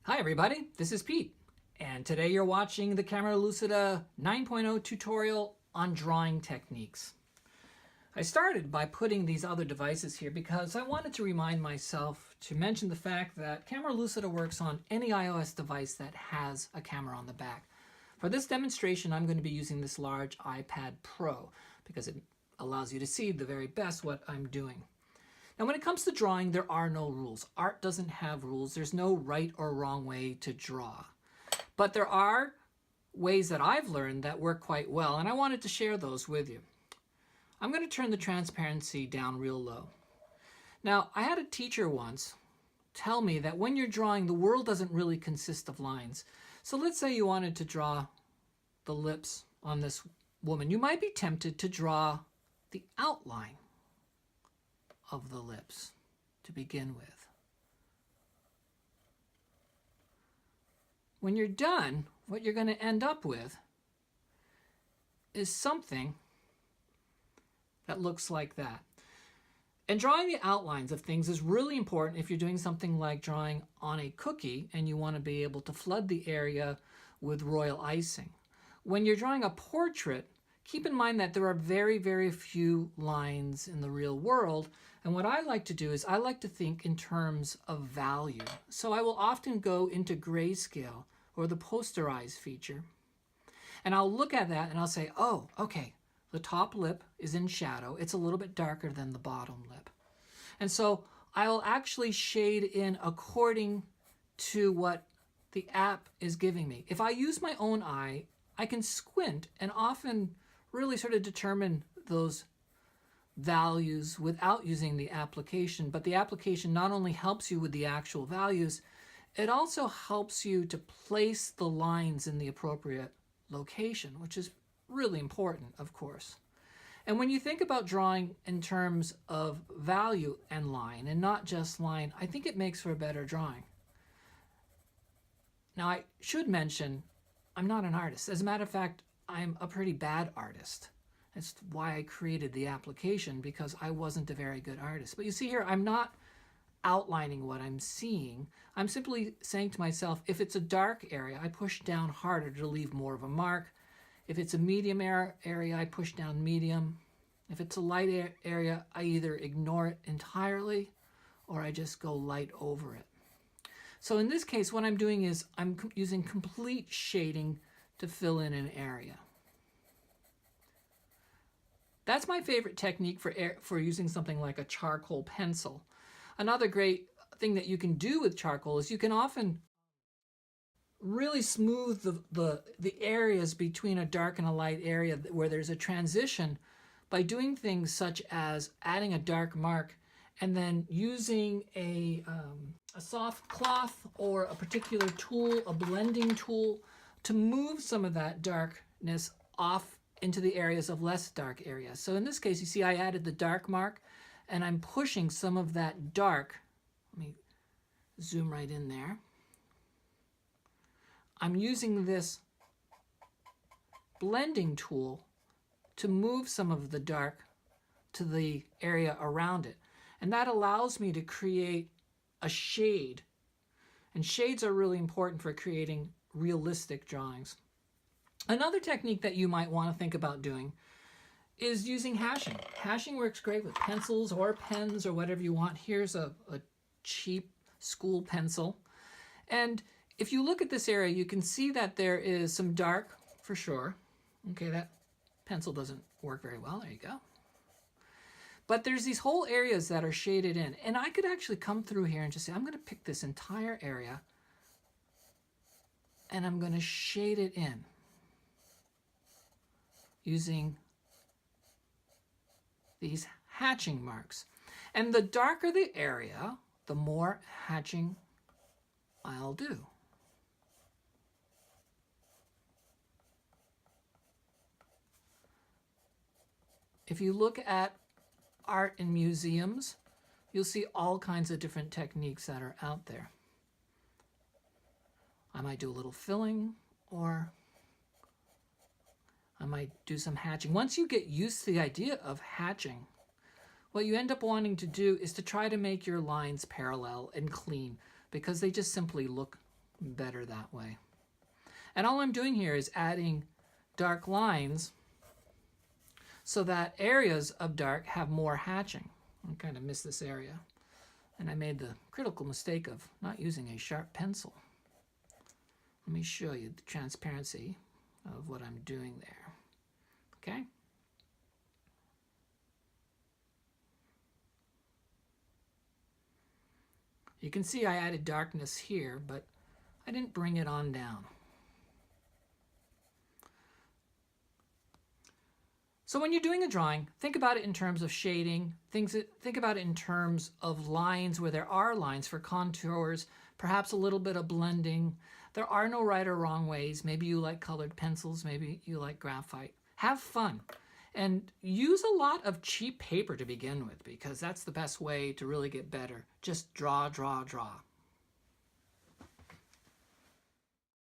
Hi everybody, this is Pete, and today you're watching the Camera Lucida 9.0 tutorial on drawing techniques. I started by putting these other devices here because I wanted to remind myself to mention the fact that Camera Lucida works on any iOS device that has a camera on the back. For this demonstration, I'm going to be using this large iPad Pro because it allows you to see the very best what I'm doing. Now, when it comes to drawing, there are no rules. Art doesn't have rules. There's no right or wrong way to draw. But there are ways that I've learned that work quite well, and I wanted to share those with you. I'm going to turn the transparency down real low. Now, I had a teacher once tell me that when you're drawing, the world doesn't really consist of lines. So let's say you wanted to draw the lips on this woman. You might be tempted to draw the outline of the lips to begin with. When you're done, what you're going to end up with is something that looks like that. And drawing the outlines of things is really important if you're doing something like drawing on a cookie and you want to be able to flood the area with royal icing. When you're drawing a portrait, keep in mind that there are very, very few lines in the real world. And what I like to do is I like to think in terms of value. So I will often go into grayscale or the posterize feature. And I'll look at that and I'll say, oh, okay, the top lip is in shadow. It's a little bit darker than the bottom lip. And so I'll actually shade in according to what the app is giving me. If I use my own eye, I can squint and often really sort of determine those values without using the application. But the application not only helps you with the actual values, it also helps you to place the lines in the appropriate location, which is really important, of course. And when you think about drawing in terms of value and line, and not just line, I think it makes for a better drawing. Now, I should mention, I'm not an artist. As a matter of fact, I'm a pretty bad artist. That's why I created the application, because I wasn't a very good artist. But you see here, I'm not outlining what I'm seeing. I'm simply saying to myself, if it's a dark area, I push down harder to leave more of a mark. If it's a medium area, I push down medium. If it's a light area, I either ignore it entirely or I just go light over it. So in this case, what I'm doing is I'm using complete shading to fill in an area. That's my favorite technique for using something like a charcoal pencil. Another great thing that you can do with charcoal is you can often really smooth the areas between a dark and a light area where there's a transition by doing things such as adding a dark mark and then using a soft cloth or a particular tool, a blending tool, to move some of that darkness off into the areas of less dark areas. So in this case, you see I added the dark mark and I'm pushing some of that dark. Let me zoom right in there. I'm using this blending tool to move some of the dark to the area around it. And that allows me to create a shade. And shades are really important for creating realistic drawings. Another technique that you might want to think about doing is using hashing. Hashing works great with pencils or pens or whatever you want. Here's a cheap school pencil. And if you look at this area, you can see that there is some dark for sure. Okay, that pencil doesn't work very well. There you go. But there's these whole areas that are shaded in. And I could actually come through here and just say, I'm going to pick this entire area and I'm going to shade it in using these hatching marks. And the darker the area, the more hatching I'll do. If you look at art in museums, you'll see all kinds of different techniques that are out there. I might do a little filling, or I might do some hatching. Once you get used to the idea of hatching, what you end up wanting to do is to try to make your lines parallel and clean, because they just simply look better that way. And all I'm doing here is adding dark lines so that areas of dark have more hatching. I kind of missed this area. And I made the critical mistake of not using a sharp pencil. Let me show you the transparency of what I'm doing there. Okay? You can see I added darkness here, but I didn't bring it on down. So when you're doing a drawing, think about it in terms of shading. Think about it in terms of lines where there are lines for contours, perhaps a little bit of blending. There are no right or wrong ways. Maybe you like colored pencils, maybe you like graphite. Have fun. And use a lot of cheap paper to begin with, because that's the best way to really get better. Just draw, draw, draw.